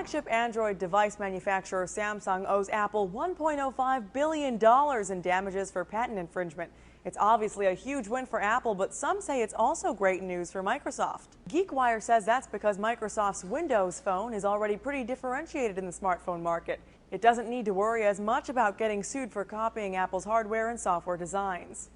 Flagship Android device manufacturer Samsung owes Apple $1.05 billion in damages for patent infringement. It's obviously a huge win for Apple, but some say it's also great news for Microsoft. GeekWire says that's because Microsoft's Windows Phone is already pretty differentiated in the smartphone market. It doesn't need to worry as much about getting sued for copying Apple's hardware and software designs.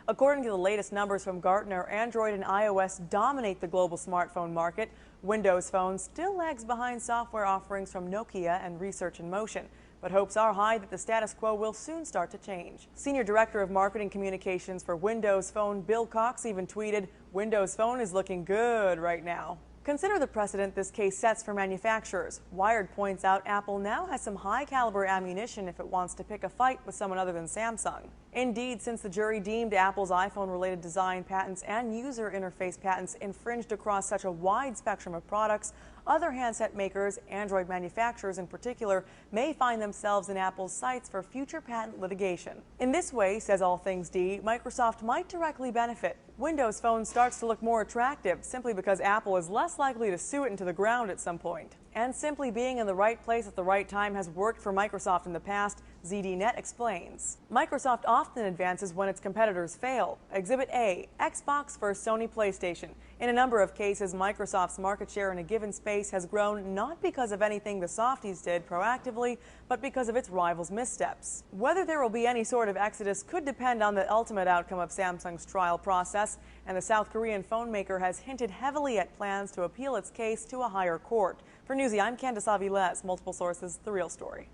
According to the latest numbers from Gartner, Android and iOS dominate the global smartphone market. Windows Phone still lags behind software offerings from Nokia and Research in Motion, but hopes are high that the status quo will soon start to change. Senior Director of Marketing Communications for Windows Phone, Bill Cox, even tweeted, "Windows Phone is looking good right now." Consider the precedent this case sets for manufacturers. Wired points out Apple now has some high-caliber ammunition if it wants to pick a fight with someone other than Samsung. Indeed, since the jury deemed Apple's iPhone-related design patents and user interface patents infringed across such a wide spectrum of products, other handset makers, Android manufacturers in particular, may find themselves in Apple's sights for future patent litigation. In this way, says All Things D, Microsoft might directly benefit. Windows Phone starts to look more attractive simply because Apple is less likely to sue it into the ground at some point. And simply being in the right place at the right time has worked for Microsoft in the past, ZDNet explains. Microsoft often advances when its competitors fail. Exhibit A, Xbox versus Sony PlayStation. In a number of cases, Microsoft's market share in a given space has grown not because of anything the softies did proactively, but because of its rivals' missteps. Whether there will be any sort of exodus could depend on the ultimate outcome of Samsung's trial process, and the South Korean phone maker has hinted heavily at plans to appeal its case to a higher court. For Newsy, I'm Candace Aviles, Multiple Sources, The Real Story.